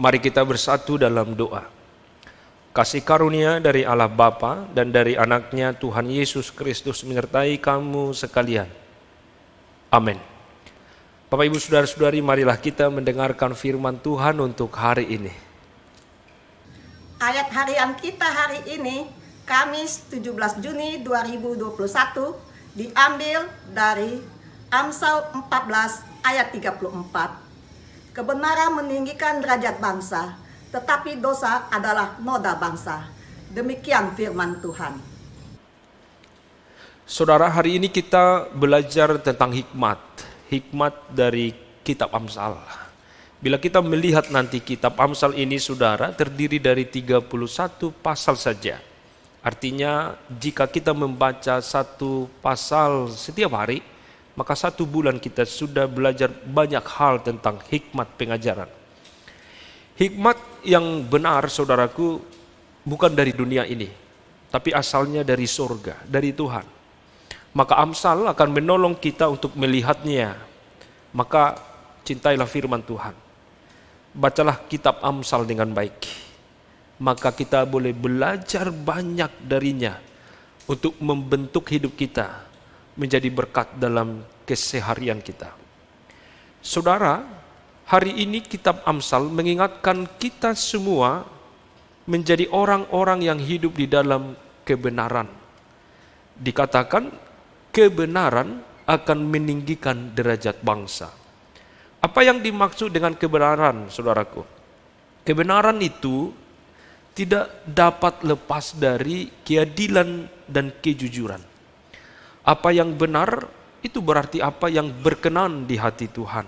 Mari kita bersatu dalam doa. Kasih karunia dari Allah Bapa dan dari anaknya Tuhan Yesus Kristus menyertai kamu sekalian. Amin. Bapak Ibu Saudara-saudari, marilah kita mendengarkan firman Tuhan untuk hari ini. Ayat harian kita hari ini, Kamis 17 Juni 2021, diambil dari Amsal 14 ayat 34. Kebenaran meninggikan derajat bangsa, tetapi dosa adalah noda bangsa. Demikian firman Tuhan. Saudara, hari ini kita belajar tentang hikmat dari kitab Amsal. Bila kita melihat nanti kitab Amsal ini, saudara, terdiri dari 31 pasal saja. Artinya jika kita membaca satu pasal setiap hari, maka 1 bulan kita sudah belajar banyak hal tentang hikmat pengajaran. Hikmat yang benar, saudaraku, bukan dari dunia ini, tapi asalnya dari surga, dari Tuhan. Maka Amsal akan menolong kita untuk melihatnya. Maka cintailah firman Tuhan. Bacalah kitab Amsal dengan baik. Maka kita boleh belajar banyak darinya untuk membentuk hidup kita menjadi berkat dalam keseharian kita. Saudara, hari ini kitab Amsal mengingatkan kita semua menjadi orang-orang yang hidup di dalam kebenaran. Dikatakan kebenaran akan meninggikan derajat bangsa. Apa yang dimaksud dengan kebenaran, saudaraku? Kebenaran itu tidak dapat lepas dari keadilan dan kejujuran. Apa yang benar itu berarti apa yang berkenan di hati Tuhan.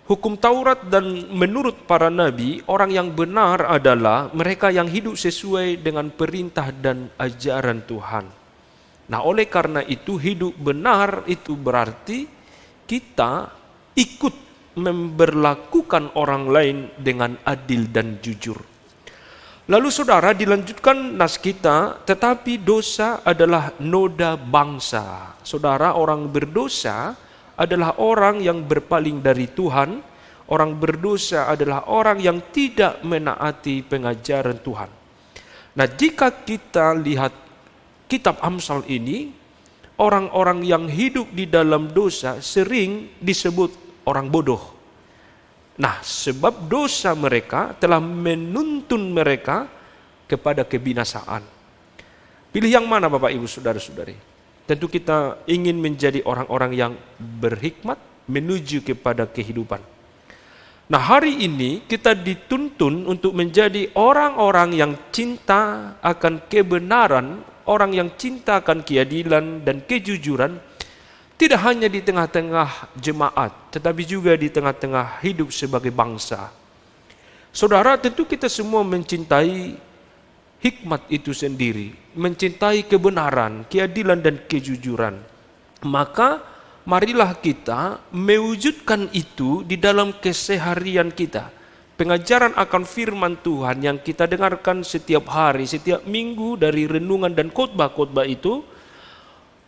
Hukum Taurat dan menurut para nabi, orang yang benar adalah mereka yang hidup sesuai dengan perintah dan ajaran Tuhan. Nah, oleh karena itu hidup benar itu berarti kita ikut memberlakukan orang lain dengan adil dan jujur. Lalu saudara, dilanjutkan nas kita, tetapi dosa adalah noda bangsa. Saudara, orang berdosa adalah orang yang berpaling dari Tuhan. Orang berdosa adalah orang yang tidak menaati pengajaran Tuhan. Nah, jika kita lihat kitab Amsal ini, orang-orang yang hidup di dalam dosa sering disebut orang bodoh. Nah, sebab dosa mereka telah menuntun mereka kepada kebinasaan. Pilih yang mana, Bapak Ibu Saudara-saudari? Tentu kita ingin menjadi orang-orang yang berhikmat menuju kepada kehidupan. Nah, hari ini kita dituntun untuk menjadi orang-orang yang cinta akan kebenaran, orang yang cinta akan keadilan dan kejujuran, tidak hanya di tengah-tengah jemaat, tetapi juga di tengah-tengah hidup sebagai bangsa. Saudara, tentu kita semua mencintai hikmat itu sendiri, mencintai kebenaran, keadilan dan kejujuran. Maka marilah kita mewujudkan itu di dalam keseharian kita, pengajaran akan firman Tuhan yang kita dengarkan setiap hari, setiap minggu dari renungan dan khotbah-khotbah itu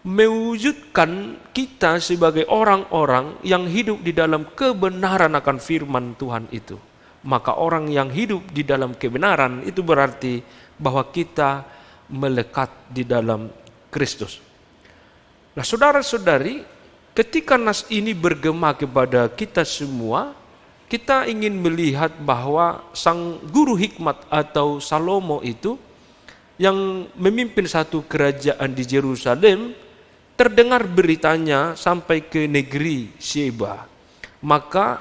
mewujudkan kita sebagai orang-orang yang hidup di dalam kebenaran akan firman Tuhan itu. Maka orang yang hidup di dalam kebenaran itu berarti bahwa kita melekat di dalam Kristus. Nah, saudara-saudari, ketika nas ini bergema kepada kita semua, kita ingin melihat bahwa sang guru hikmat atau Salomo itu yang memimpin satu kerajaan di Yerusalem, terdengar beritanya sampai ke negeri Sheba. Maka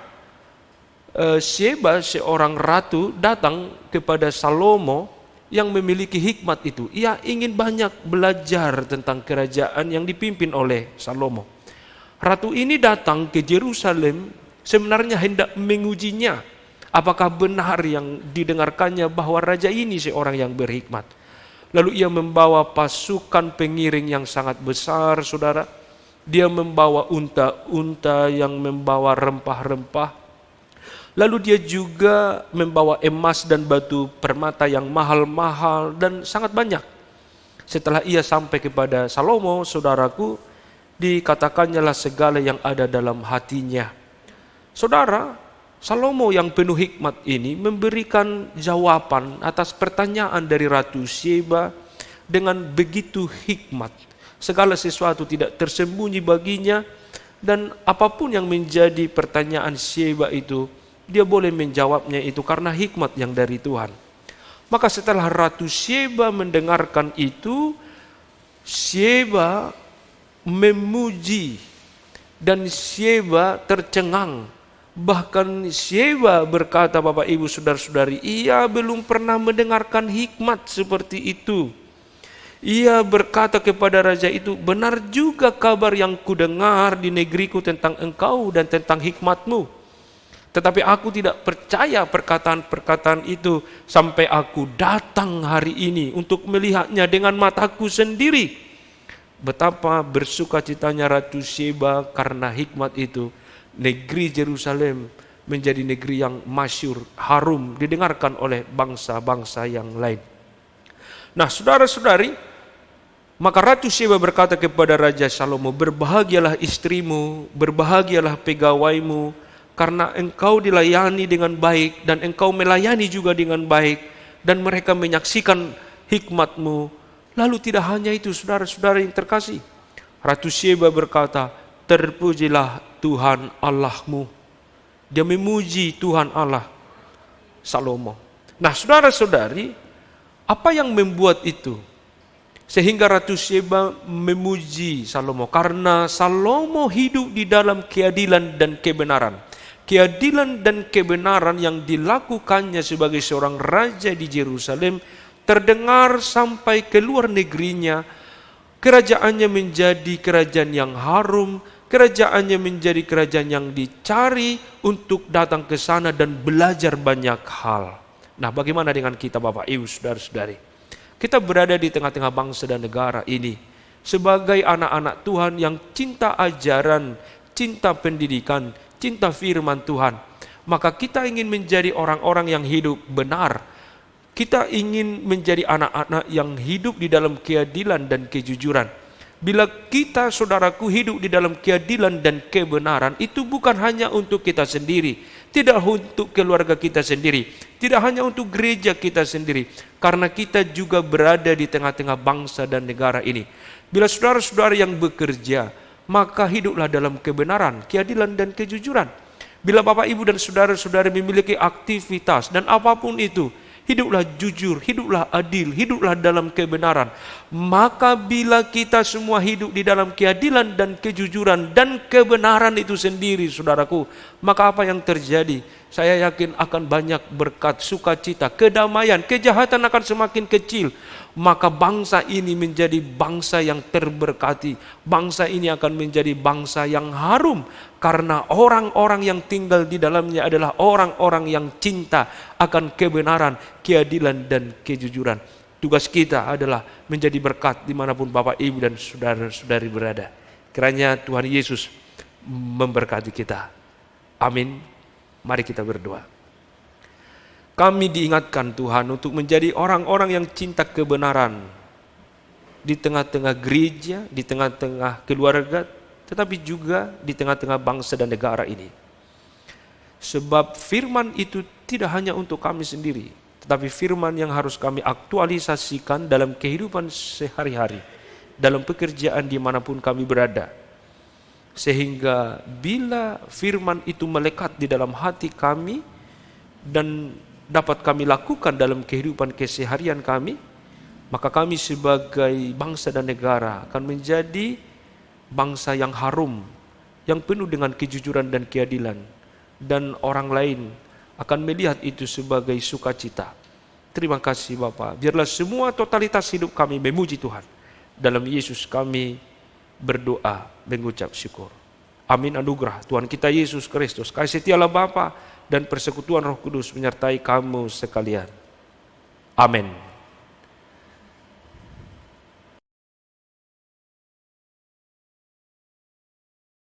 Sheba, seorang ratu, datang kepada Salomo yang memiliki hikmat itu. Ia ingin banyak belajar tentang kerajaan yang dipimpin oleh Salomo. Ratu ini datang ke Yerusalem sebenarnya hendak mengujinya. Apakah benar yang didengarkannya bahwa raja ini seorang yang berhikmat. Lalu ia membawa pasukan pengiring yang sangat besar, saudara. Dia membawa unta-unta yang membawa rempah-rempah. Lalu dia juga membawa emas dan batu permata yang mahal-mahal dan sangat banyak. Setelah ia sampai kepada Salomo, saudaraku, dikatakannya lah segala yang ada dalam hatinya. Saudara, Salomo yang penuh hikmat ini memberikan jawaban atas pertanyaan dari Ratu Sheba dengan begitu hikmat. Segala sesuatu tidak tersembunyi baginya, dan apapun yang menjadi pertanyaan Sheba itu, dia boleh menjawabnya itu karena hikmat yang dari Tuhan. Maka setelah Ratu Sheba mendengarkan itu, Sheba memuji dan Sheba tercengang. Bahkan Sheba berkata, Bapak Ibu Saudara-saudari, ia belum pernah mendengarkan hikmat seperti itu. Ia berkata kepada raja itu, benar juga kabar yang kudengar di negeriku tentang engkau dan tentang hikmatmu. Tetapi aku tidak percaya perkataan-perkataan itu sampai aku datang hari ini untuk melihatnya dengan mataku sendiri. Betapa bersukacitanya Ratu Sheba karena hikmat itu. Negeri Yerusalem menjadi negeri yang masyhur, harum, didengarkan oleh bangsa-bangsa yang lain. Nah, saudara-saudari, maka Ratu Sheba berkata kepada Raja Salomo, berbahagialah istrimu, berbahagialah pegawaimu, karena engkau dilayani dengan baik dan engkau melayani juga dengan baik, dan mereka menyaksikan hikmatmu. Lalu tidak hanya itu, saudara-saudara yang terkasih, Ratu Sheba berkata, terpujilah Tuhan Allahmu. Dia memuji Tuhan Allah Salomo. Nah, saudara-saudari, apa yang membuat itu sehingga Ratu Sheba memuji Salomo? Karena Salomo hidup di dalam keadilan dan kebenaran. Keadilan dan kebenaran yang dilakukannya sebagai seorang raja di Yerusalem terdengar sampai ke luar negerinya. Kerajaannya menjadi kerajaan yang harum, kerajaannya menjadi kerajaan yang dicari untuk datang ke sana dan belajar banyak hal. Nah, bagaimana dengan kita, Bapak Ibu Saudara-saudari? Kita berada di tengah-tengah bangsa dan negara ini sebagai anak-anak Tuhan yang cinta ajaran, cinta pendidikan, cinta firman Tuhan. Maka kita ingin menjadi orang-orang yang hidup benar. Kita ingin menjadi anak-anak yang hidup di dalam keadilan dan kejujuran. Bila kita, saudaraku, hidup di dalam keadilan dan kebenaran, itu bukan hanya untuk kita sendiri, tidak untuk keluarga kita sendiri, tidak hanya untuk gereja kita sendiri, karena kita juga berada di tengah-tengah bangsa dan negara ini. Bila saudara-saudara yang bekerja, maka hiduplah dalam kebenaran, keadilan dan kejujuran. Bila Bapak Ibu dan saudara-saudari memiliki aktivitas dan apapun itu, hiduplah jujur, hiduplah adil, hiduplah dalam kebenaran. Maka bila kita semua hidup di dalam keadilan dan kejujuran dan kebenaran itu sendiri, saudaraku, maka apa yang terjadi? Saya yakin akan banyak berkat, sukacita, kedamaian, kejahatan akan semakin kecil. Maka bangsa ini menjadi bangsa yang terberkati. Bangsa ini akan menjadi bangsa yang harum, karena orang-orang yang tinggal di dalamnya adalah orang-orang yang cinta akan kebenaran, keadilan dan kejujuran. Tugas kita adalah menjadi berkat dimanapun Bapak, Ibu dan saudara-saudari berada. Kiranya Tuhan Yesus memberkati kita. Amin. Mari kita berdoa. Kami diingatkan Tuhan untuk menjadi orang-orang yang cinta kebenaran di tengah-tengah gereja, di tengah-tengah keluarga, tetapi juga di tengah-tengah bangsa dan negara ini. Sebab firman itu tidak hanya untuk kami sendiri, tetapi firman yang harus kami aktualisasikan dalam kehidupan sehari-hari, dalam pekerjaan dimanapun kami berada. Sehingga bila firman itu melekat di dalam hati kami dan dapat kami lakukan dalam kehidupan keseharian kami, maka kami sebagai bangsa dan negara akan menjadi bangsa yang harum, yang penuh dengan kejujuran dan keadilan, dan orang lain akan melihat itu sebagai sukacita. Terima kasih Bapa. Biarlah semua totalitas hidup kami memuji Tuhan. Dalam Yesus kami berdoa, mengucap syukur. Amin. Anugerah Tuhan kita Yesus Kristus, kasih setia Allah Bapa dan persekutuan Roh Kudus menyertai kamu sekalian. Amin.